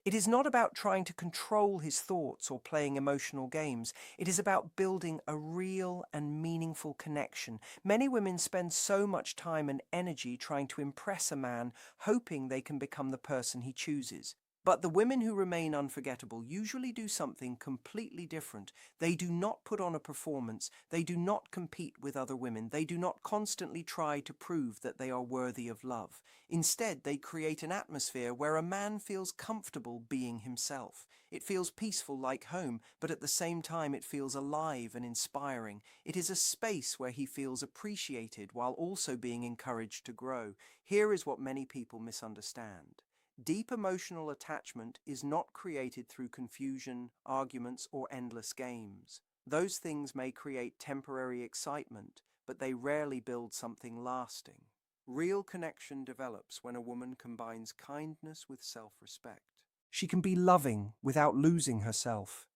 It is not about trying to control his thoughts or playing emotional games. It is about building a real and meaningful connection. Many women spend so much time and energy trying to impress a man, hoping they can become the person he chooses. But the women who remain unforgettable usually do something completely different. They do not put on a performance. They do not compete with other women. They do not constantly try to prove that they are worthy of love. Instead, they create an atmosphere where a man feels comfortable being himself. It feels peaceful like home, but at the same time it feels alive and inspiring. It is a space where he feels appreciated while also being encouraged to grow. Here is what many people misunderstand. Deep emotional attachment is not created through confusion, arguments, or endless games. Those things may create temporary excitement, but they rarely build something lasting. Real connection develops when a woman combines kindness with self-respect. She can be loving without losing herself.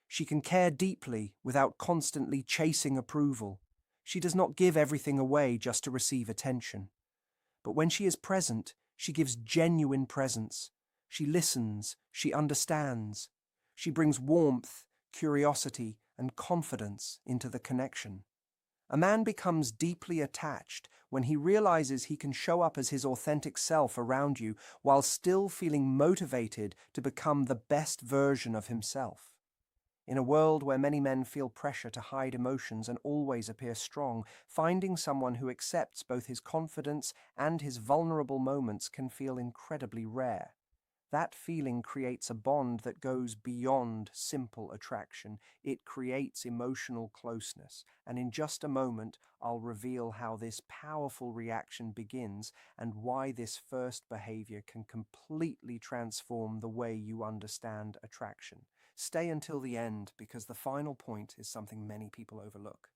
She can care deeply without constantly chasing approval. She does not give everything away just to receive attention. But when she is present, she gives genuine presence. She listens, she understands. She brings warmth, curiosity, and confidence into the connection. A man becomes deeply attached when he realizes he can show up as his authentic self around you while still feeling motivated to become the best version of himself. In a world where many men feel pressure to hide emotions and always appear strong, finding someone who accepts both his confidence and his vulnerable moments can feel incredibly rare. That feeling creates a bond that goes beyond simple attraction. It creates emotional closeness. And in just a moment, I'll reveal how this powerful reaction begins and why this first behavior can completely transform the way you understand attraction. Stay until the end because the final point is something many people overlook.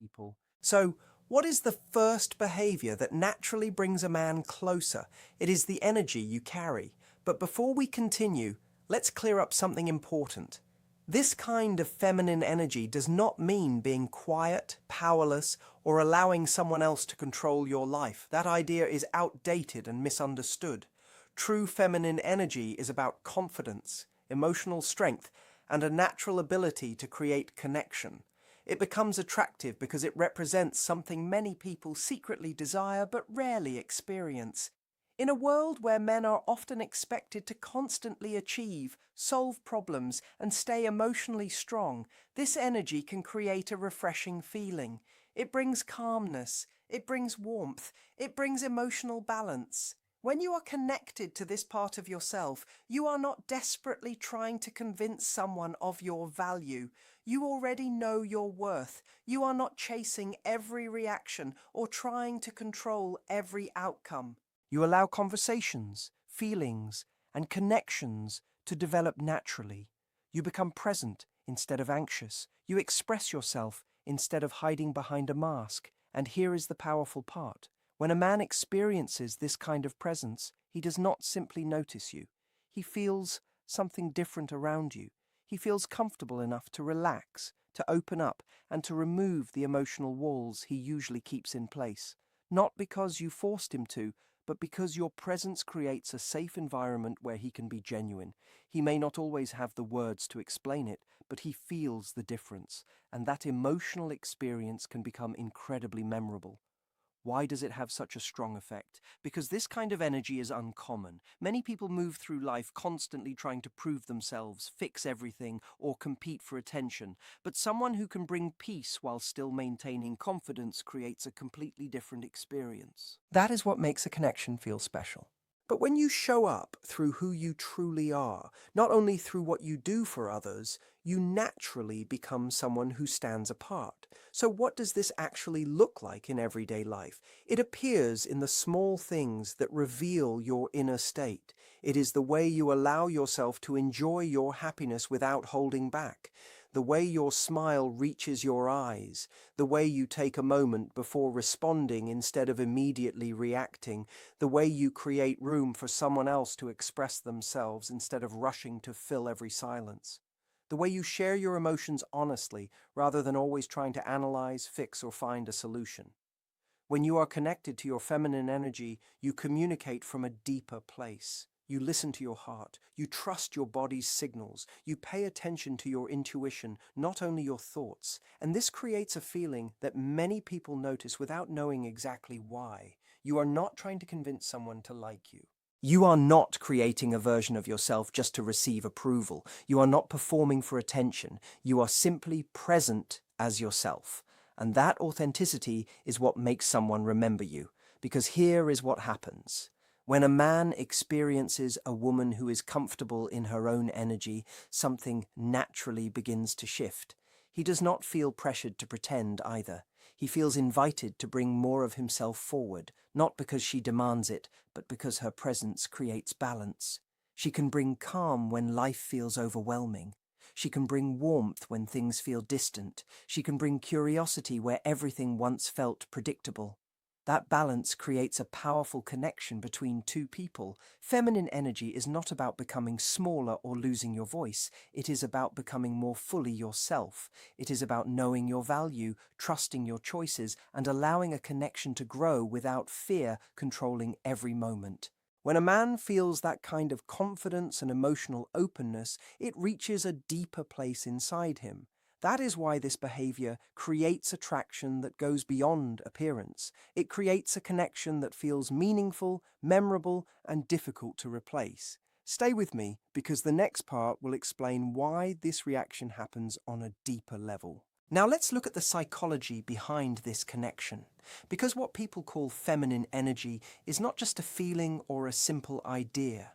So, what is the first behavior that naturally brings a man closer? It is the energy you carry. But before we continue, let's clear up something important. This kind of feminine energy does not mean being quiet, powerless, or allowing someone else to control your life. That idea is outdated and misunderstood. True feminine energy is about confidence, emotional strength, and a natural ability to create connection. It becomes attractive because it represents something many people secretly desire but rarely experience. In a world where men are often expected to constantly achieve, solve problems, and stay emotionally strong, this energy can create a refreshing feeling. It brings calmness, it brings warmth, it brings emotional balance. When you are connected to this part of yourself, you are not desperately trying to convince someone of your value. You already know your worth. You are not chasing every reaction or trying to control every outcome. You allow conversations, feelings, and connections to develop naturally. You become present instead of anxious. You express yourself instead of hiding behind a mask. And here is the powerful part. When a man experiences this kind of presence, he does not simply notice you. He feels something different around you. He feels comfortable enough to relax, to open up, and to remove the emotional walls he usually keeps in place. Not because you forced him to, but because your presence creates a safe environment where he can be genuine. He may not always have the words to explain it, but he feels the difference, and that emotional experience can become incredibly memorable. Why does it have such a strong effect? Because this kind of energy is uncommon. Many people move through life constantly trying to prove themselves, fix everything, or compete for attention. But someone who can bring peace while still maintaining confidence creates a completely different experience. That is what makes a connection feel special. But when you show up through who you truly are, not only through what you do for others, you naturally become someone who stands apart. So what does this actually look like in everyday life? It appears in the small things that reveal your inner state. It is the way you allow yourself to enjoy your happiness without holding back, the way your smile reaches your eyes, the way you take a moment before responding instead of immediately reacting, the way you create room for someone else to express themselves instead of rushing to fill every silence. The way you share your emotions honestly rather than always trying to analyze, fix, or find a solution. When you are connected to your feminine energy, you communicate from a deeper place. You listen to your heart. You trust your body's signals. You pay attention to your intuition, not only your thoughts. And this creates a feeling that many people notice without knowing exactly why. You are not trying to convince someone to like you. You are not creating a version of yourself just to receive approval. You are not performing for attention. You are simply present as yourself. And that authenticity is what makes someone remember you. Because here is what happens. When a man experiences a woman who is comfortable in her own energy, something naturally begins to shift. He does not feel pressured to pretend either. He feels invited to bring more of himself forward, not because she demands it, but because her presence creates balance. She can bring calm when life feels overwhelming. She can bring warmth when things feel distant. She can bring curiosity where everything once felt predictable. That balance creates a powerful connection between two people. Feminine energy is not about becoming smaller or losing your voice. It is about becoming more fully yourself. It is about knowing your value, trusting your choices, and allowing a connection to grow without fear controlling every moment. When a man feels that kind of confidence and emotional openness, it reaches a deeper place inside him. That is why this behavior creates attraction that goes beyond appearance. It creates a connection that feels meaningful, memorable, and difficult to replace. Stay with me because the next part will explain why this reaction happens on a deeper level. Now let's look at the psychology behind this connection. Because what people call feminine energy is not just a feeling or a simple idea.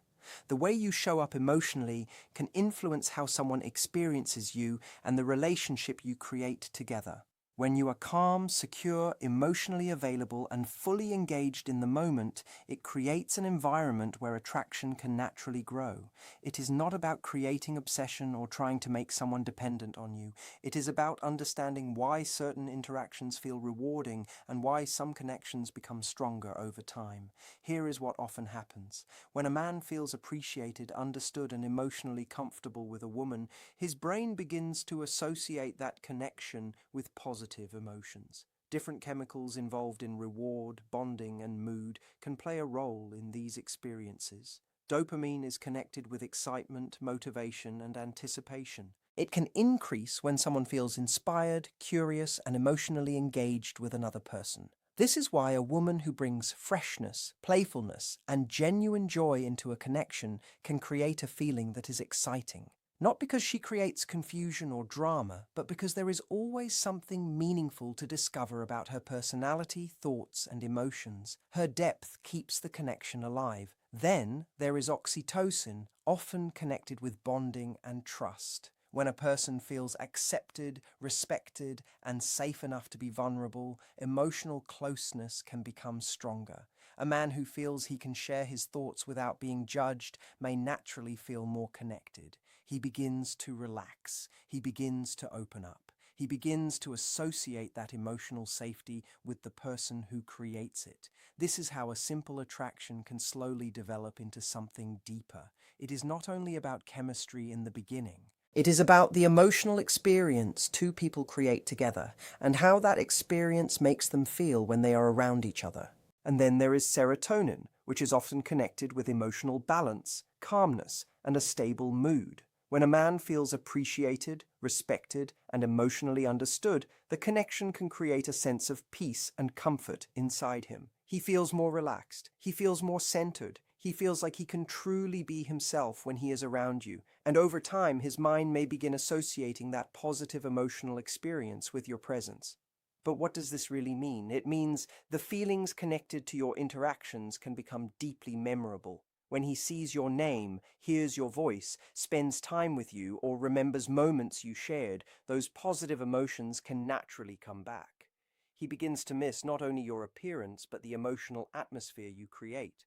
The way you show up emotionally can influence how someone experiences you and the relationship you create together. When you are calm, secure, emotionally available, and fully engaged in the moment, it creates an environment where attraction can naturally grow. It is not about creating obsession or trying to make someone dependent on you. It is about understanding why certain interactions feel rewarding and why some connections become stronger over time. Here is what often happens. When a man feels appreciated, understood, and emotionally comfortable with a woman, his brain begins to associate that connection with positive emotions. Different chemicals involved in reward, bonding, and mood can play a role in these experiences. Dopamine is connected with excitement, motivation, and anticipation. It can increase when someone feels inspired, curious, and emotionally engaged with another person. This is why a woman who brings freshness, playfulness, and genuine joy into a connection can create a feeling that is exciting. Not because she creates confusion or drama, but because there is always something meaningful to discover about her personality, thoughts, and emotions. Her depth keeps the connection alive. Then there is oxytocin, often connected with bonding and trust. When a person feels accepted, respected, and safe enough to be vulnerable, emotional closeness can become stronger. A man who feels he can share his thoughts without being judged may naturally feel more connected. He begins to relax. He begins to open up. He begins to associate that emotional safety with the person who creates it. This is how a simple attraction can slowly develop into something deeper. It is not only about chemistry in the beginning. It is about the emotional experience two people create together and how that experience makes them feel when they are around each other. And then there is serotonin, which is often connected with emotional balance, calmness, and a stable mood. When a man feels appreciated, respected, and emotionally understood, the connection can create a sense of peace and comfort inside him. He feels more relaxed. He feels more centered. He feels like he can truly be himself when he is around you. And over time, his mind may begin associating that positive emotional experience with your presence. But what does this really mean? It means the feelings connected to your interactions can become deeply memorable. When he sees your name, hears your voice, spends time with you, or remembers moments you shared, those positive emotions can naturally come back. He begins to miss not only your appearance, but the emotional atmosphere you create.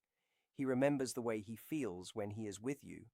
He remembers the way he feels when he is with you.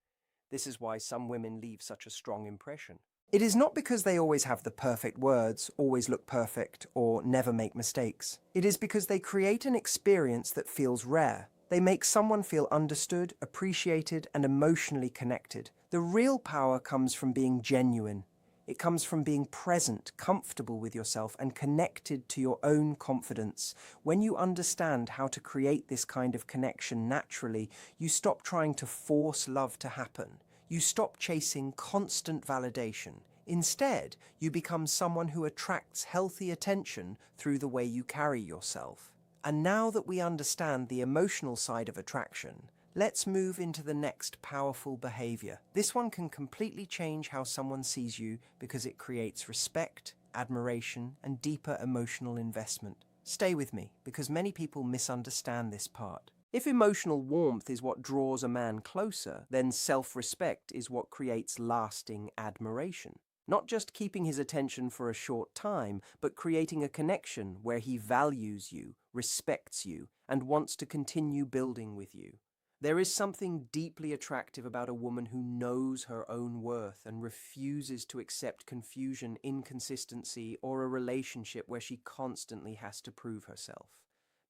This is why some women leave such a strong impression. It is not because they always have the perfect words, always look perfect, or never make mistakes. It is because they create an experience that feels rare. They make someone feel understood, appreciated, and emotionally connected. The real power comes from being genuine. It comes from being present, comfortable with yourself, and connected to your own confidence. When you understand how to create this kind of connection naturally, you stop trying to force love to happen. You stop chasing constant validation. Instead, you become someone who attracts healthy attention through the way you carry yourself. And now that we understand the emotional side of attraction, let's move into the next powerful behavior. This one can completely change how someone sees you because it creates respect, admiration, and deeper emotional investment. Stay with me, because many people misunderstand this part. If emotional warmth is what draws a man closer, then self-respect is what creates lasting admiration. Not just keeping his attention for a short time, but creating a connection where he values you, respects you, and wants to continue building with you. There is something deeply attractive about a woman who knows her own worth and refuses to accept confusion, inconsistency, or a relationship where she constantly has to prove herself.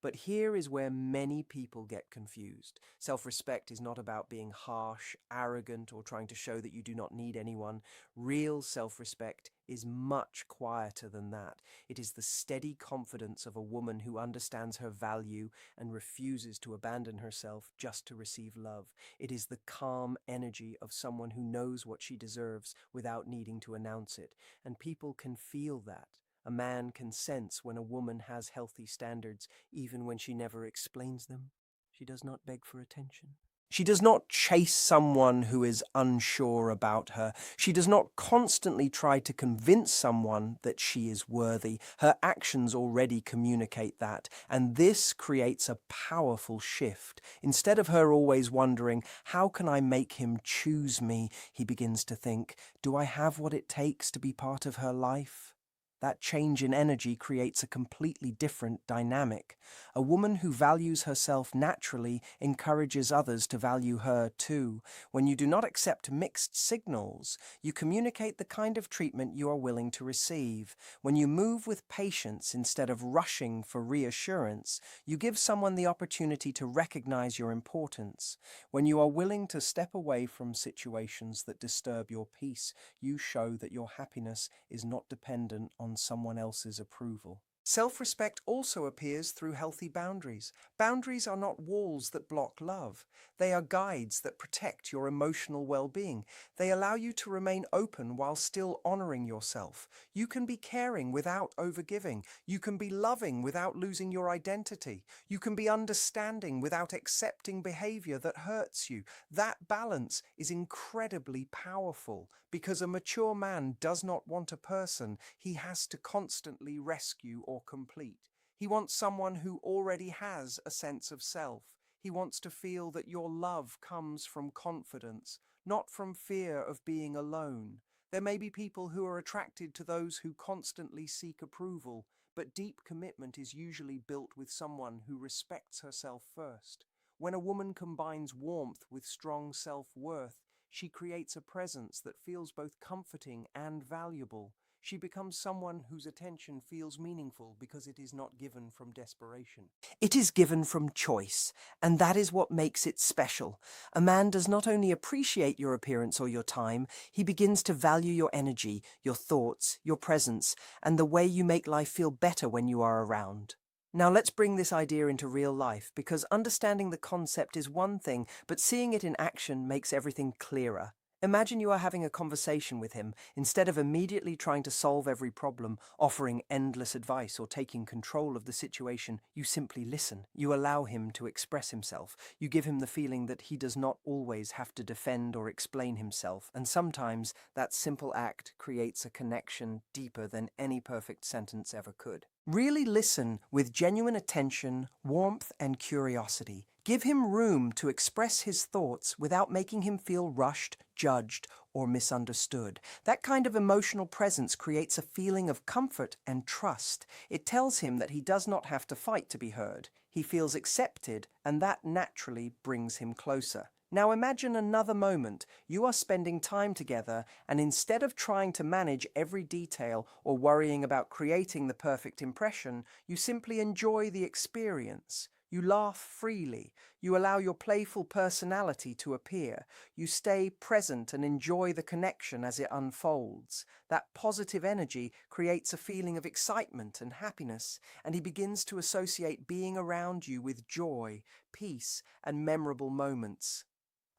But here is where many people get confused. Self-respect is not about being harsh, arrogant, or trying to show that you do not need anyone. Real self-respect is much quieter than that. It is the steady confidence of a woman who understands her value and refuses to abandon herself just to receive love. It is the calm energy of someone who knows what she deserves without needing to announce it. And people can feel that. A man can sense when a woman has healthy standards, even when she never explains them. She does not beg for attention. She does not chase someone who is unsure about her. She does not constantly try to convince someone that she is worthy. Her actions already communicate that, and this creates a powerful shift. Instead of her always wondering, how can I make him choose me, he begins to think, do I have what it takes to be part of her life? That change in energy creates a completely different dynamic. A woman who values herself naturally encourages others to value her too. When you do not accept mixed signals, you communicate the kind of treatment you are willing to receive. When you move with patience instead of rushing for reassurance, you give someone the opportunity to recognize your importance. When you are willing to step away from situations that disturb your peace, you show that your happiness is not dependent on someone else's approval. Self-respect also appears through healthy boundaries. Boundaries are not walls that block love. They are guides that protect your emotional well-being. They allow you to remain open while still honoring yourself. You can be caring without overgiving. You can be loving without losing your identity. You can be understanding without accepting behavior that hurts you. That balance is incredibly powerful, because a mature man does not want a person he has to constantly rescue or complete. He wants someone who already has a sense of self. He wants to feel that your love comes from confidence, not from fear of being alone. There may be people who are attracted to those who constantly seek approval, but deep commitment is usually built with someone who respects herself first. When a woman combines warmth with strong self-worth, she creates a presence that feels both comforting and valuable. She becomes someone whose attention feels meaningful because it is not given from desperation. It is given from choice, and that is what makes it special. A man does not only appreciate your appearance or your time, he begins to value your energy, your thoughts, your presence, and the way you make life feel better when you are around. Now let's bring this idea into real life, because understanding the concept is one thing, but seeing it in action makes everything clearer. Imagine you are having a conversation with him. Instead of immediately trying to solve every problem, offering endless advice, or taking control of the situation, you simply listen. You allow him to express himself. You give him the feeling that he does not always have to defend or explain himself, and sometimes that simple act creates a connection deeper than any perfect sentence ever could. Really listen with genuine attention, warmth, and curiosity. Give him room to express his thoughts without making him feel rushed, judged, or misunderstood. That kind of emotional presence creates a feeling of comfort and trust. It tells him that he does not have to fight to be heard. He feels accepted, and that naturally brings him closer. Now imagine another moment. You are spending time together, and instead of trying to manage every detail or worrying about creating the perfect impression, you simply enjoy the experience. You laugh freely. You allow your playful personality to appear. You stay present and enjoy the connection as it unfolds. That positive energy creates a feeling of excitement and happiness, and he begins to associate being around you with joy, peace, and memorable moments.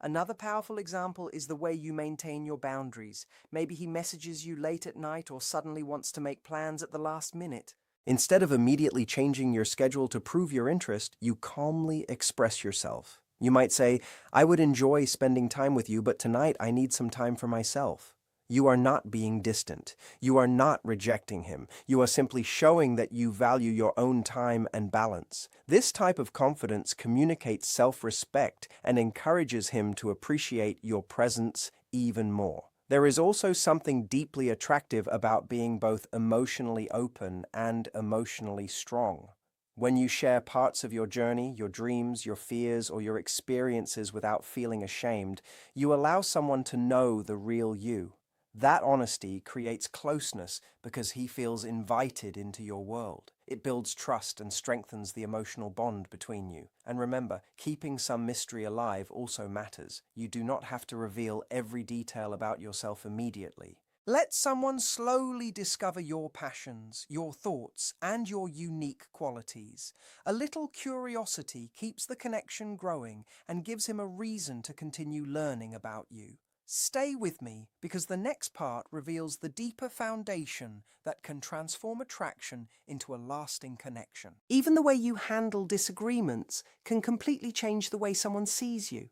Another powerful example is the way you maintain your boundaries. Maybe he messages you late at night or suddenly wants to make plans at the last minute. Instead of immediately changing your schedule to prove your interest, you calmly express yourself. You might say, I would enjoy spending time with you, but tonight I need some time for myself. You are not being distant. You are not rejecting him. You are simply showing that you value your own time and balance. This type of confidence communicates self-respect and encourages him to appreciate your presence even more. There is also something deeply attractive about being both emotionally open and emotionally strong. When you share parts of your journey, your dreams, your fears, or your experiences without feeling ashamed, you allow someone to know the real you. That honesty creates closeness because he feels invited into your world. It builds trust and strengthens the emotional bond between you. And remember, keeping some mystery alive also matters. You do not have to reveal every detail about yourself immediately. Let someone slowly discover your passions, your thoughts, and your unique qualities. A little curiosity keeps the connection growing and gives him a reason to continue learning about you. Stay with me because the next part reveals the deeper foundation that can transform attraction into a lasting connection. Even the way you handle disagreements can completely change the way someone sees you.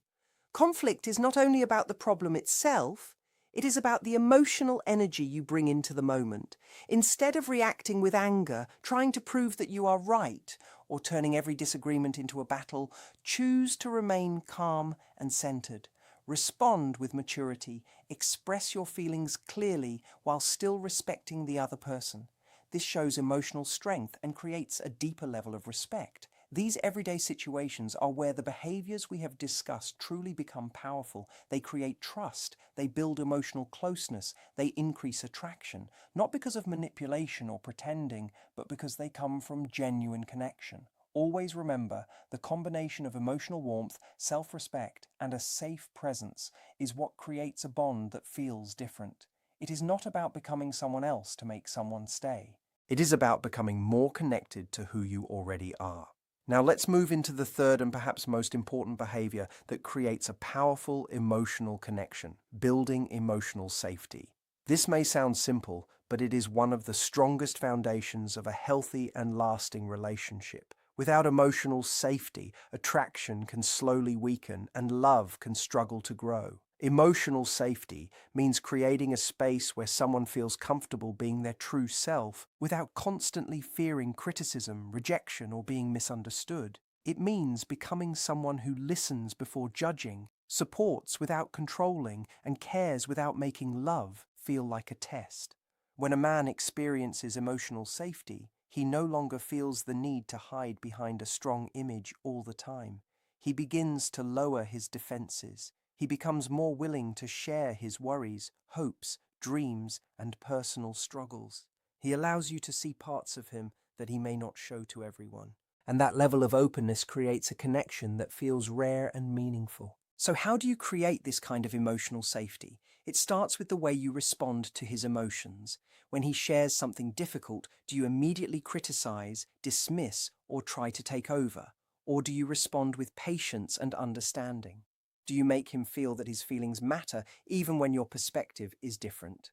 Conflict is not only about the problem itself, it is about the emotional energy you bring into the moment. Instead of reacting with anger, trying to prove that you are right, or turning every disagreement into a battle, choose to remain calm and centered. Respond with maturity, express your feelings clearly while still respecting the other person. This shows emotional strength and creates a deeper level of respect. These everyday situations are where the behaviors we have discussed truly become powerful. They create trust, they build emotional closeness, they increase attraction, not because of manipulation or pretending, but because they come from genuine connection. Always remember, the combination of emotional warmth, self-respect, and a safe presence is what creates a bond that feels different. It is not about becoming someone else to make someone stay. It is about becoming more connected to who you already are. Now let's move into the third and perhaps most important behavior that creates a powerful emotional connection: building emotional safety. This may sound simple, but it is one of the strongest foundations of a healthy and lasting relationship. Without emotional safety, attraction can slowly weaken and love can struggle to grow. Emotional safety means creating a space where someone feels comfortable being their true self without constantly fearing criticism, rejection, or being misunderstood. It means becoming someone who listens before judging, supports without controlling, and cares without making love feel like a test. When a man experiences emotional safety, he no longer feels the need to hide behind a strong image all the time. He begins to lower his defenses. He becomes more willing to share his worries, hopes, dreams, and personal struggles. He allows you to see parts of him that he may not show to everyone. And that level of openness creates a connection that feels rare and meaningful. So how do you create this kind of emotional safety? It starts with the way you respond to his emotions. When he shares something difficult, do you immediately criticize, dismiss, or try to take over? Or do you respond with patience and understanding? Do you make him feel that his feelings matter even when your perspective is different?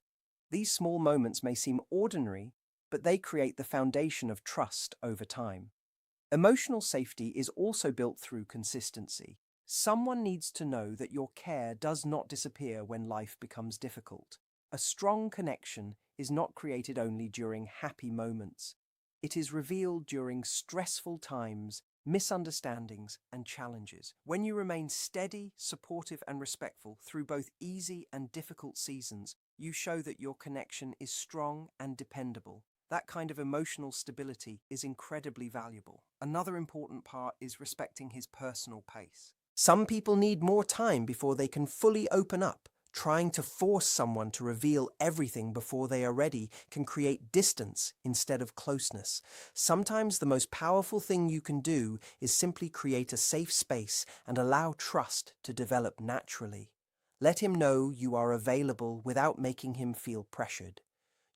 These small moments may seem ordinary, but they create the foundation of trust over time. Emotional safety is also built through consistency. Someone needs to know that your care does not disappear when life becomes difficult. A strong connection is not created only during happy moments. It is revealed during stressful times, misunderstandings, and challenges. When you remain steady, supportive, and respectful through both easy and difficult seasons, you show that your connection is strong and dependable. That kind of emotional stability is incredibly valuable. Another important part is respecting his personal pace. Some people need more time before they can fully open up. Trying to force someone to reveal everything before they are ready can create distance instead of closeness. Sometimes the most powerful thing you can do is simply create a safe space and allow trust to develop naturally. Let him know you are available without making him feel pressured.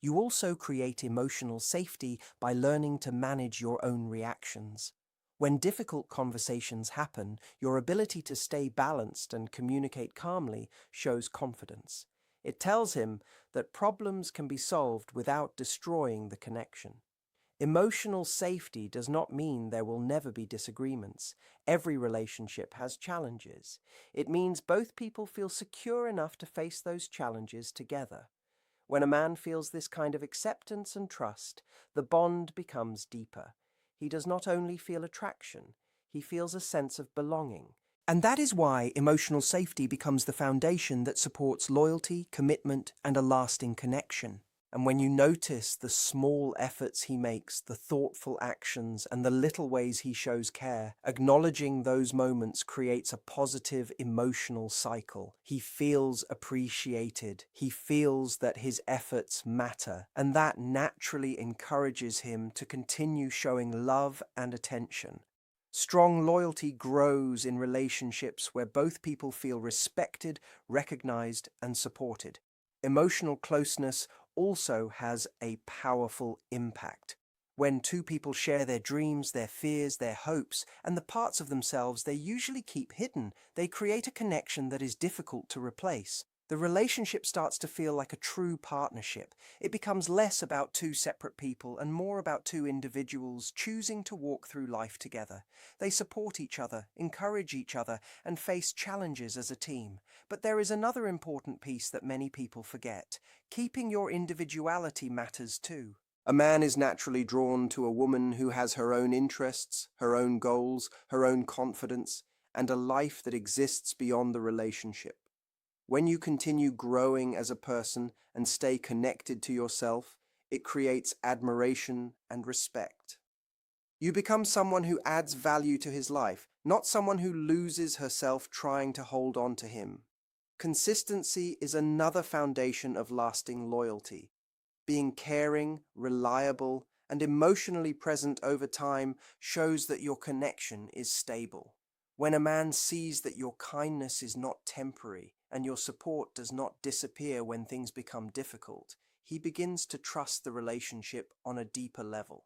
You also create emotional safety by learning to manage your own reactions. When difficult conversations happen, your ability to stay balanced and communicate calmly shows confidence. It tells him that problems can be solved without destroying the connection. Emotional safety does not mean there will never be disagreements. Every relationship has challenges. It means both people feel secure enough to face those challenges together. When a man feels this kind of acceptance and trust, the bond becomes deeper. He does not only feel attraction, he feels a sense of belonging. And that is why emotional safety becomes the foundation that supports loyalty, commitment, and a lasting connection. And when you notice the small efforts he makes, the thoughtful actions, and the little ways he shows care, acknowledging those moments creates a positive emotional cycle. He feels appreciated. He feels that his efforts matter, and that naturally encourages him to continue showing love and attention. Strong loyalty grows in relationships where both people feel respected, recognized, and supported. Emotional closeness also has a powerful impact. When two people share their dreams, their fears, their hopes, and the parts of themselves they usually keep hidden, they create a connection that is difficult to replace. The relationship starts to feel like a true partnership. It becomes less about two separate people and more about two individuals choosing to walk through life together. They support each other, encourage each other, and face challenges as a team. But there is another important piece that many people forget. Keeping your individuality matters too. A man is naturally drawn to a woman who has her own interests, her own goals, her own confidence, and a life that exists beyond the relationship. When you continue growing as a person and stay connected to yourself, it creates admiration and respect. You become someone who adds value to his life, not someone who loses herself trying to hold on to him. Consistency is another foundation of lasting loyalty. Being caring, reliable, and emotionally present over time shows that your connection is stable. When a man sees that your kindness is not temporary and your support does not disappear when things become difficult, he begins to trust the relationship on a deeper level.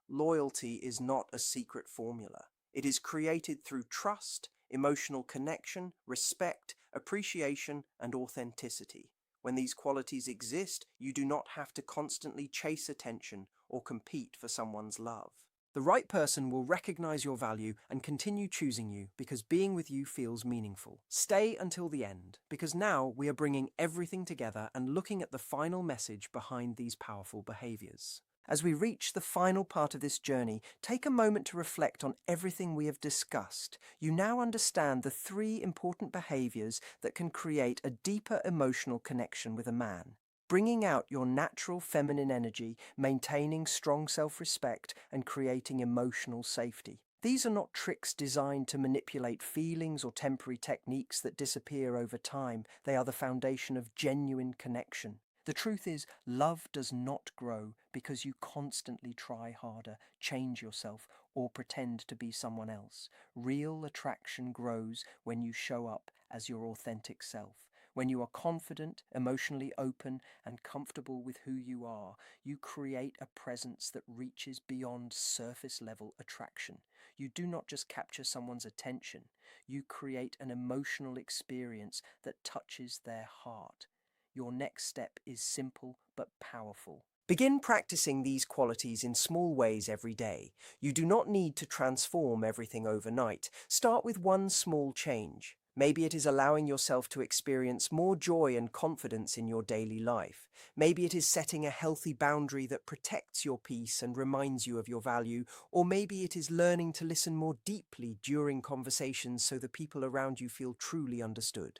Loyalty is not a secret formula. It is created through trust, emotional connection, respect, appreciation, and authenticity. When these qualities exist, you do not have to constantly chase attention or compete for someone's love. The right person will recognize your value and continue choosing you because being with you feels meaningful. Stay until the end, because now we are bringing everything together and looking at the final message behind these powerful behaviors. As we reach the final part of this journey, take a moment to reflect on everything we have discussed. You now understand the 3 important behaviors that can create a deeper emotional connection with a man. Bringing out your natural feminine energy, maintaining strong self-respect, and creating emotional safety. These are not tricks designed to manipulate feelings or temporary techniques that disappear over time. They are the foundation of genuine connection. The truth is, love does not grow because you constantly try harder, change yourself, or pretend to be someone else. Real attraction grows when you show up as your authentic self. When you are confident, emotionally open, and comfortable with who you are, you create a presence that reaches beyond surface-level attraction. You do not just capture someone's attention, you create an emotional experience that touches their heart. Your next step is simple but powerful. Begin practicing these qualities in small ways every day. You do not need to transform everything overnight. Start with one small change. Maybe it is allowing yourself to experience more joy and confidence in your daily life. Maybe it is setting a healthy boundary that protects your peace and reminds you of your value. Or maybe it is learning to listen more deeply during conversations so the people around you feel truly understood.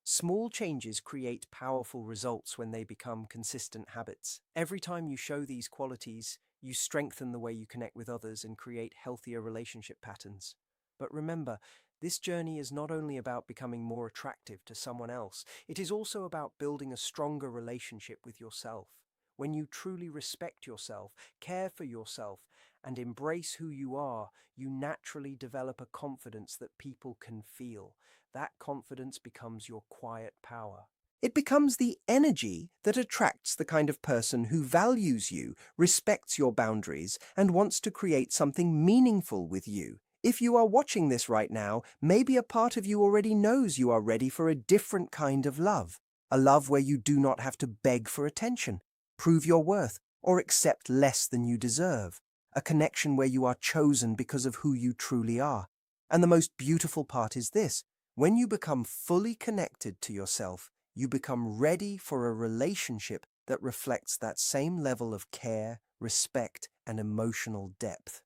Small changes create powerful results when they become consistent habits. Every time you show these qualities, you strengthen the way you connect with others and create healthier relationship patterns. But remember, This journey is not only about becoming more attractive to someone else, it is also about building a stronger relationship with yourself. When you truly respect yourself, care for yourself, and embrace who you are, you naturally develop a confidence that people can feel. That confidence becomes your quiet power. It becomes the energy that attracts the kind of person who values you, respects your boundaries, and wants to create something meaningful with you. If you are watching this right now, maybe a part of you already knows you are ready for a different kind of love. A love where you do not have to beg for attention, prove your worth, or accept less than you deserve. A connection where you are chosen because of who you truly are. And the most beautiful part is this: when you become fully connected to yourself, you become ready for a relationship that reflects that same level of care, respect, and emotional depth.